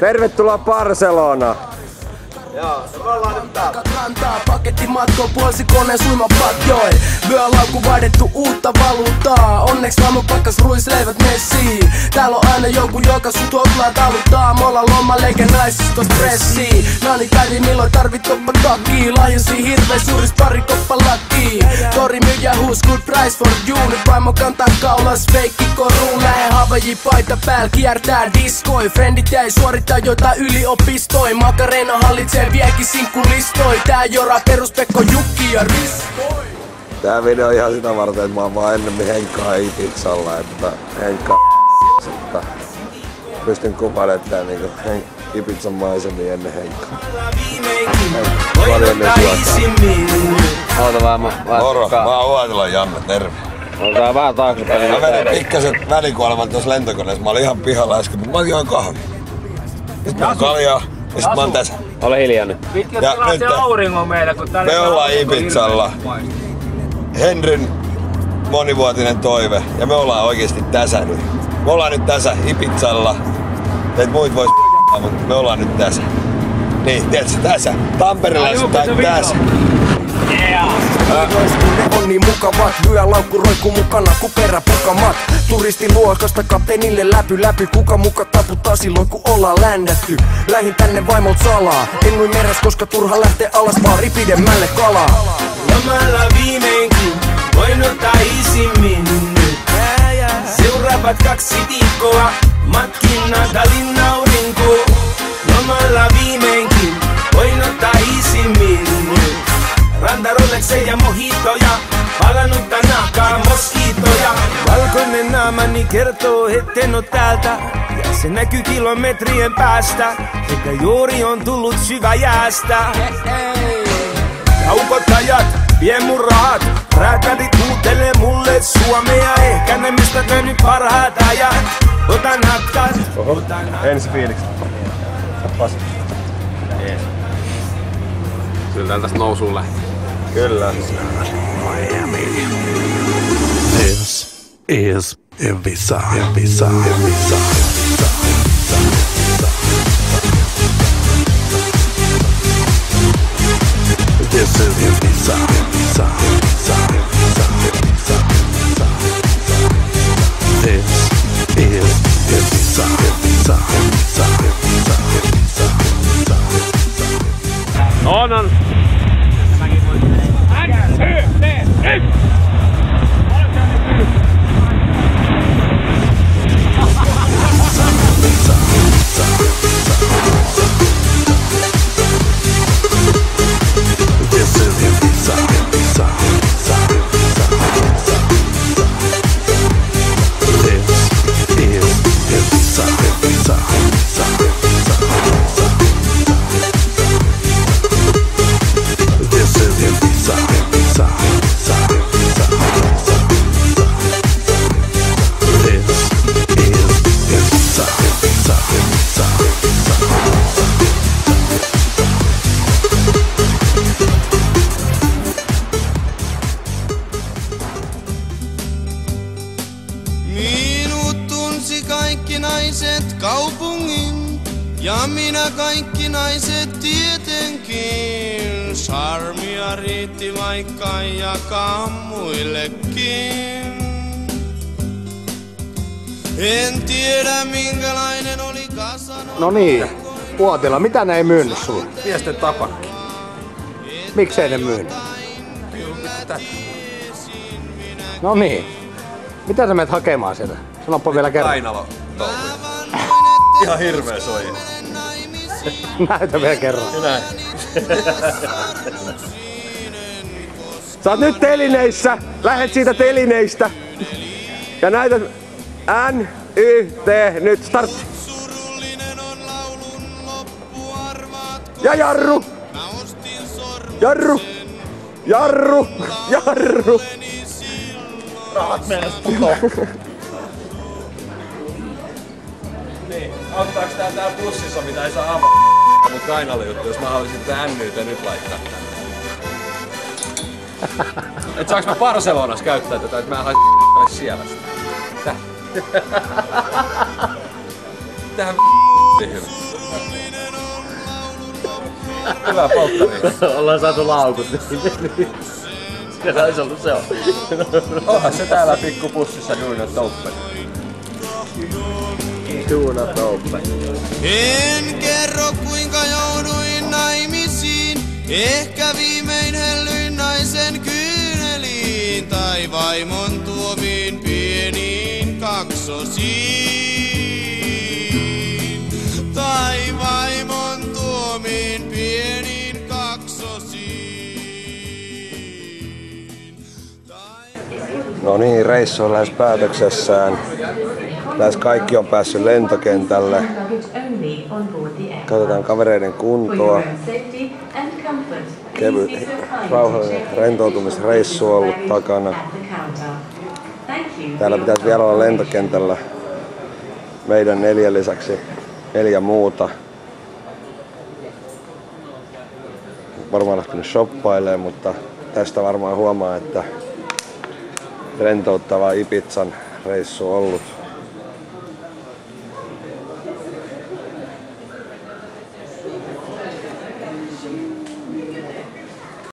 Tervetuloa Barcelonaan! Joo, me ollaan nyt täällä. Kantaa paketti matkoon puolikoneen suimapatjoin. Vyölaukku vaihdettu uutta valuuttaa. Onneks maailman pakkas ruisleivät messiin. Täällä on aina joku, joka sut hoklaa taluttaa. Me ollaan lomalle eikä naisista stressiin. Naani päivi milloin tarvit toppa takkii. Lahjasi hirveä suuris pari koppa lakkii. Tori myyjä huus, good price for you. Nyt vaimo kantaa kaulas, feikki koruun. Lähe Havaji paita pääl, kiertää diskoi. Frendit jäi suorittaa jotain yliopistoin. Makarena hallitsee viekin sinkkulistoi. Tää jora perus Pekko, Jukki ja Riskoi. Tää video on ihan sitä varten, että mä oon vaan ennemmin Henkkaa Ibizalla, että Henkkaa pystyn kuvailemaan tää niinku Ibizan maisemia ennen Henkkaa. Paljon nyt Oota vaan, moro, mä oon Uotila Janne, terve. Otetaan vähän taaksepäin. Mä vedin pikkasen välikuoleman tuossa lentokoneessa, mä olin ihan pihalla äsken, mutta mä join kahvia. Sitten mä oon kaljaa ja sit mä oon tässä. Ole hiljainen. Pitkä tilaa se auringon meillä, kun täällä me ollaan Ibizalla. Henryn monivuotinen toive ja me ollaan oikeesti tässä nyt. Me ollaan nyt tässä Ibizalla. Teet muut vois mutta me ollaan nyt tässä. Niin, tiedätkö tässä? Tamperelaiset tai tässä. Ne on niin mukavat, vyölaukku roikkuu mukana ku peräpukamat. Turistiluokasta kapteenille läpy, kuka muka taputtaa silloin kun ollaan ländätty. Lähin tänne vaimolt salaa, en nui meräs koska turha lähtee alas baari pidemmälle kalaa. Lomalla viimeinkin, voin ottaa isimmin nyt. Seuraavat 2 viikkoa, matkin Nadalin aurinko. Lomalla viimeinkin, voin ottaa isimmin nyt. Ranta Rolexeja ja mojitoja, palannutta nahkaa moskiitoja. Valkoinen naamani kertoo, etten oo täältä, ja se näkyy kilometrien päästä, että juuri on tullut syvä jäästä. Kaupottajat, vie mun rahat, räätälit huutelee mulle suomea, ehkä ne mistä nyt parhaat ajat. Otan hakkat, otan hakkat. Ensi fiiliksi. Jees. Kyllä tästä nousuun lähtee. Kyllä. This is Ibiza, Ibiza, Ibiza, Ibiza. This is Ibiza, Ibiza, Ibiza, Ibiza, Ibiza. This is Ibiza, Ibiza, Ibiza, Ibiza, Ibiza. On. Kaupungin ja minä kaikki naiset tietenkin. Charmia riitti vaikka jakaa muillekin. En tiedä minkälainen oli kasano. No niin, Uotila, mitä ne ei myynyt sulle? Miesten tapakki. Miksei ne myynyt? No niin, mitä sä menet hakemaan sieltä? Sanoppa vielä kerran. Kainalo touhu. Ihan hirveä soija. Näytä vielä kerran. Näin. Sä oot nyt telineissä, lähet siitä telineistä. Ja näytä N-Y-T, nyt start. Ja jarru! Jarru! Jarru! Jarru! Rahat menes putoon. Niin, auttaaks tää bussissa mitä ei saa avaa? Mut Kainalle juttu, jos mä haluaisin tää NYtä nyt laittaa tänne. Et saaks mä Barcelonassa käyttää tätä, et mä haisin siellä sitä. Tähän hyvä. Hyvä polttari. Ollaan saatu laukut. Se olisi ollut se on. Onhan se täällä pikkupussissa Duuna Toppen. Duuna Toppen. En kerro kuinka jouduin naimisiin. Ehkä viimein hellyin naisen kyyneliin. Tai vaimon tuomiin pieniin kaksosiin. Tai vaimon tuomiin pieniin kaksosiin. No niin, reissu on lähes päätöksessään. Lähes kaikki on päässyt lentokentälle. Katsotaan kavereiden kuntoa. Kevyt, rauhallinen rentoutumisreissu on ollut takana. Täällä pitäisi vielä olla lentokentällä meidän 4 lisäksi 4 muuta. Varmaan lähtenyt shoppailemaan, mutta tästä varmaan huomaa, että rentouttava Ibizan reissu on ollut.